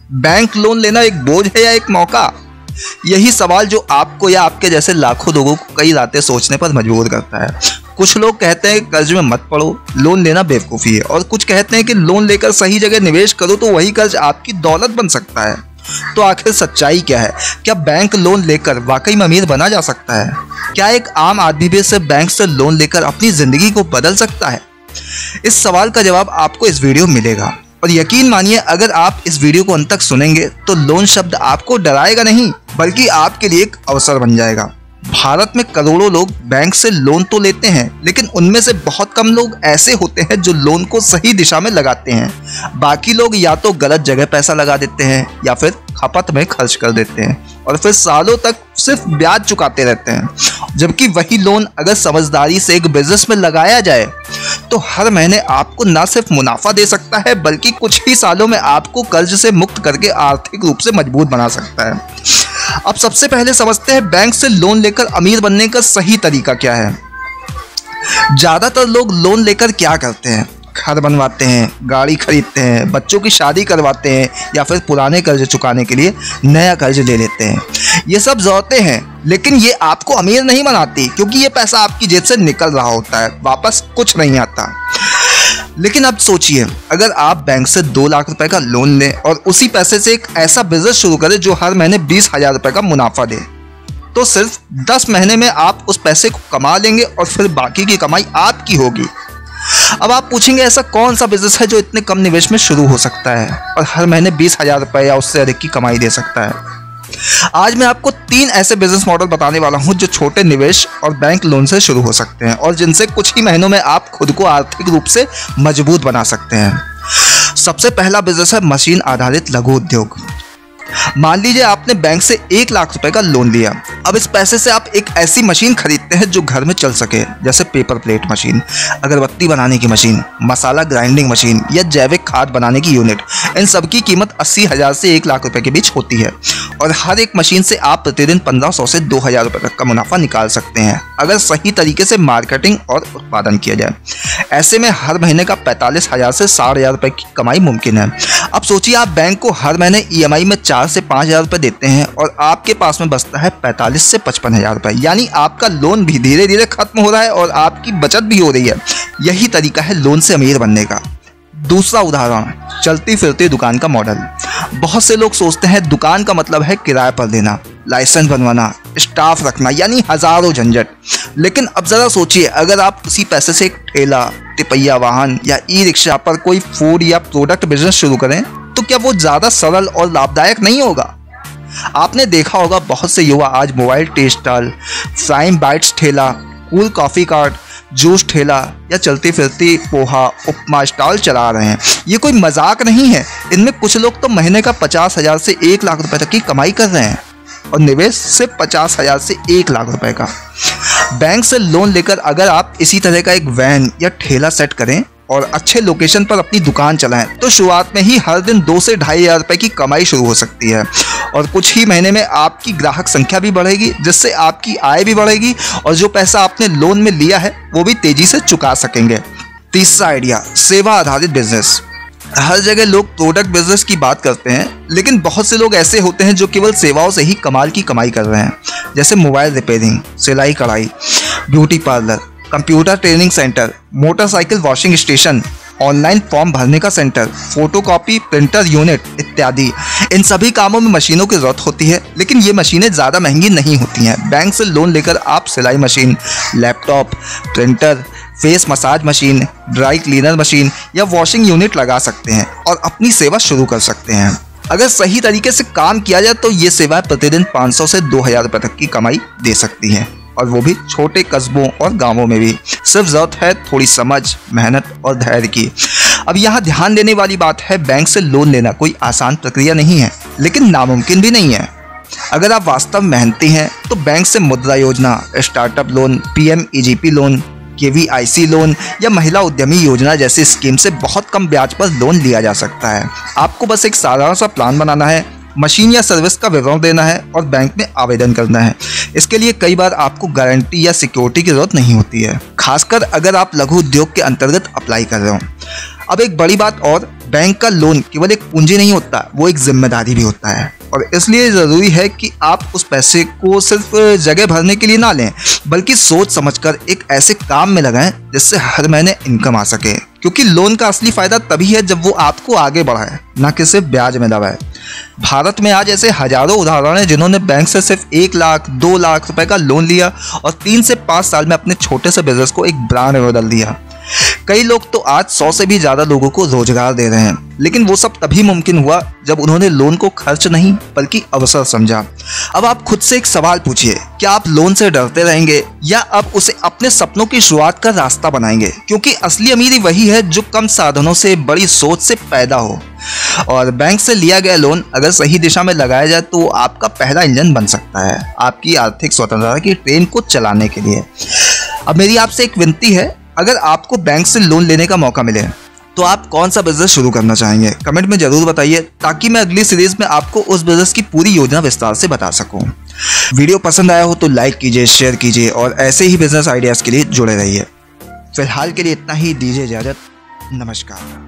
Bank loan लेना एक बोझ है या एक मौका? यही सवाल जो आपको या आपके जैसे लाखों लोगों को कई रातें सोचने पर मजबूर करता है। कुछ लोग कहते हैं कि कर्ज में मत पड़ो, लोन लेना बेवकूफ़ी है, और कुछ कहते हैं कि लोन लेकर सही जगह निवेश करो तो वही कर्ज आपकी दौलत बन सकता है। तो आखिर सच्चाई क्या है? क्या बैंक लोन लेकर वाकई में अमीर बना जा सकता है? क्या एक आम आदमी भी सिर्फ बैंक से लोन लेकर अपनी ज़िंदगी को बदल सकता है? इस सवाल का जवाब आपको इस वीडियो में मिलेगा, और यकीन मानिए अगर आप इस वीडियो को अंत तक सुनेंगे तो लोन शब्द आपको डराएगा नहीं, बल्कि आपके लिए एक अवसर बन जाएगा। भारत में करोड़ों लोग बैंक से लोन तो लेते हैं, लेकिन उनमें से बहुत कम लोग ऐसे होते हैं जो लोन को सही दिशा में लगाते हैं। बाकी लोग या तो गलत जगह पैसा लगा देते हैं या फिर खपत में खर्च कर देते हैं, और फिर सालों तक सिर्फ ब्याज चुकाते रहते हैं। जबकि वही लोन अगर समझदारी से एक बिजनेस में लगाया जाए तो हर महीने आपको ना सिर्फ मुनाफा दे सकता है, बल्कि कुछ ही सालों में आपको कर्ज से मुक्त करके आर्थिक रूप से मजबूत बना सकता है। अब सबसे पहले समझते हैं बैंक से लोन लेकर अमीर बनने का सही तरीका क्या है। ज्यादातर लोग लोन लेकर क्या करते हैं? घर बनवाते हैं, गाड़ी खरीदते हैं, बच्चों की शादी करवाते हैं, या फिर पुराने कर्ज चुकाने के लिए नया कर्ज ले लेते हैं। ये सब ज़रूरतें हैं, लेकिन ये आपको अमीर नहीं बनाती, क्योंकि ये पैसा आपकी जेब से निकल रहा होता है, वापस कुछ नहीं आता। लेकिन अब सोचिए, अगर आप बैंक से 2 लाख रुपए का लोन लें और उसी पैसे से एक ऐसा बिजनेस शुरू करें जो हर महीने 20,000 रुपए का मुनाफा दे, तो सिर्फ 10 महीने में आप उस पैसे को कमा लेंगे और फिर बाकी की कमाई आपकी होगी। अब आप पूछेंगे, ऐसा कौन सा बिजनेस है जो इतने कम निवेश में शुरू हो सकता है और हर महीने 20,000 रुपए या उससे अधिक की कमाई दे सकता है? आज मैं आपको 3 ऐसे बिजनेस मॉडल बताने वाला हूं जो छोटे निवेश और बैंक लोन से शुरू हो सकते हैं और जिनसे कुछ ही महीनों में आप खुद को आर्थिक रूप से मजबूत बना सकते हैं। सबसे पहला बिजनेस है मशीन आधारित लघु उद्योग। मान लीजिए आपने बैंक से 1 लाख रुपए का लोन लिया। अब इस पैसे से आप एक ऐसी मशीन खरीदते हैं जो घर में चल सके, जैसे पेपर प्लेट मशीन, अगरबत्ती बनाने की मशीन, मसाला ग्राइंडिंग मशीन या जैविक खाद बनाने की यूनिट। इन सब की कीमत 80,000 से 1 लाख रुपए के बीच होती है, और हर एक मशीन से आप प्रतिदिन 1500 से 2,000 रुपए तक का मुनाफा निकाल सकते हैं, अगर सही तरीके से मार्केटिंग और उत्पादन किया जाए। ऐसे में हर महीने का 45,000 से 60,000 रुपए की कमाई मुमकिन है। अब सोचिए, आप बैंक को हर महीने EMI में 4 से 5,000 रुपए देते हैं और आपके पास में बचता है 45 से 55,000 रुपए, यानी आपका लोन भी धीरे धीरे खत्म हो रहा है और आपकी बचत भी हो रही है। यही तरीका है लोन से अमीर बनने का। दूसरा उदाहरण, चलती फिरती दुकान का मॉडल। बहुत से लोग सोचते हैं दुकान का मतलब है किराए पर देना, लाइसेंस बनवाना, स्टाफ रखना, यानी हजारों झंझट। लेकिन अब जरा सोचिए, अगर आप उसी पैसे से एक ठेला, तिपहिया वाहन या ई-रिक्शा पर कोई फूड या प्रोडक्ट बिजनेस शुरू करें, तो क्या वो ज़्यादा सरल और लाभदायक नहीं होगा? आपने देखा होगा बहुत से युवा आज mobile tea stall, frying bytes ठेला, कूल कॉफ़ी कार्ट, जूस ठेला या चलती फिरती पोहा उपमा स्टॉल चला रहे हैं। ये कोई मजाक नहीं है। इनमें कुछ लोग तो महीने का 50,000 से 1 लाख रुपए तक की कमाई कर रहे हैं, और निवेश सिर्फ 50,000 से 1 लाख रुपए का। बैंक से लोन लेकर अगर आप इसी तरह का एक वैन या ठेला सेट करें और अच्छे लोकेशन पर अपनी दुकान चलाएं, तो शुरुआत में ही हर दिन 2 से 2,500 रुपए की कमाई शुरू हो सकती है, और कुछ ही महीने में आपकी ग्राहक संख्या भी बढ़ेगी, जिससे आपकी आय भी बढ़ेगी, और जो पैसा आपने लोन में लिया है वो भी तेजी से चुका सकेंगे। तीसरा आइडिया, सेवा आधारित बिजनेस। हर जगह लोग प्रोडक्ट बिजनेस की बात करते हैं, लेकिन बहुत से लोग ऐसे होते हैं जो केवल सेवाओं से ही कमाल की कमाई कर रहे हैं, जैसे मोबाइल रिपेयरिंग, सिलाई कढ़ाई, beauty parlour, computer training centre, motorcycle washing station, online form भरने का सेंटर, फोटोकॉपी प्रिंटर यूनिट इत्यादि। इन सभी कामों में मशीनों की जरूरत होती है, लेकिन ये मशीनें ज़्यादा महंगी नहीं होती हैं। बैंक से लोन लेकर आप सिलाई machine, laptop, printer, face massage machine, dry cleaner machine या वॉशिंग यूनिट लगा सकते हैं और अपनी सेवा शुरू कर सकते हैं। अगर सही तरीके से काम किया जाए तो ये सेवाएं प्रतिदिन 500 से 2,000 रुपए तक की कमाई दे सकती हैं, और वो भी छोटे कस्बों और गांवों में भी। सिर्फ ज़रूरत है थोड़ी समझ, मेहनत और धैर्य की। अब यहाँ ध्यान देने वाली बात है, बैंक से लोन लेना कोई आसान प्रक्रिया नहीं है, लेकिन नामुमकिन भी नहीं है। अगर आप वास्तव में मेहनती हैं तो बैंक से मुद्रा योजना, startup loan, PMEGP loan, KVIC loan या महिला उद्यमी योजना जैसी स्कीम से बहुत कम ब्याज पर लोन लिया जा सकता है। आपको बस एक साधारण सा प्लान बनाना है, मशीन या सर्विस का विवरण देना है और बैंक में आवेदन करना है। इसके लिए कई बार आपको गारंटी या सिक्योरिटी की जरूरत नहीं होती है, खासकर अगर आप लघु उद्योग के अंतर्गत अप्लाई कर रहे हो। अब एक बड़ी बात और, बैंक का लोन केवल एक पूंजी नहीं होता, वो एक जिम्मेदारी भी होता है। और इसलिए ज़रूरी है कि आप उस पैसे को सिर्फ जगह भरने के लिए ना लें, बल्कि सोच समझकर एक ऐसे काम में लगाएं जिससे हर महीने इनकम आ सके। क्योंकि लोन का असली फायदा तभी है जब वो आपको आगे बढ़ाए, ना कि सिर्फ ब्याज में दबाए। भारत में आज ऐसे हजारों उदाहरण हैं जिन्होंने बैंक से सिर्फ 1 लाख 2 लाख रुपए का लोन लिया और 3 से 5 साल में अपने छोटे से बिजनेस को एक ब्रांड में बदल दिया। कई लोग तो आज 100 से भी ज्यादा लोगों को रोजगार दे रहे हैं, लेकिन वो सब तभी मुमकिन हुआ जब उन्होंने लोन को खर्च नहीं बल्कि अवसर समझा। अब आप खुद से एक सवाल पूछिए, क्या आप लोन से डरते रहेंगे या अब उसे अपने सपनों की शुरुआत का रास्ता बनाएंगे? क्योंकि असली अमीरी वही है जो कम साधनों से बड़ी सोच से पैदा हो। और बैंक से लिया गया लोन अगर सही दिशा में लगाया जाए तो आपका पहला इंजन बन सकता है आपकी आर्थिक स्वतंत्रता की ट्रेन को चलाने के लिए। अब मेरी आपसे एक विनती है, अगर आपको बैंक से लोन लेने का मौका मिले तो आप कौन सा बिजनेस शुरू करना चाहेंगे? कमेंट में जरूर बताइए, ताकि मैं अगली सीरीज में आपको उस बिजनेस की पूरी योजना विस्तार से बता सकूं। वीडियो पसंद आया हो तो लाइक कीजिए, शेयर कीजिए और ऐसे ही बिजनेस आइडियाज के लिए जुड़े रहिए। फिलहाल के लिए इतना ही, दीजिए इजाजत, नमस्कार।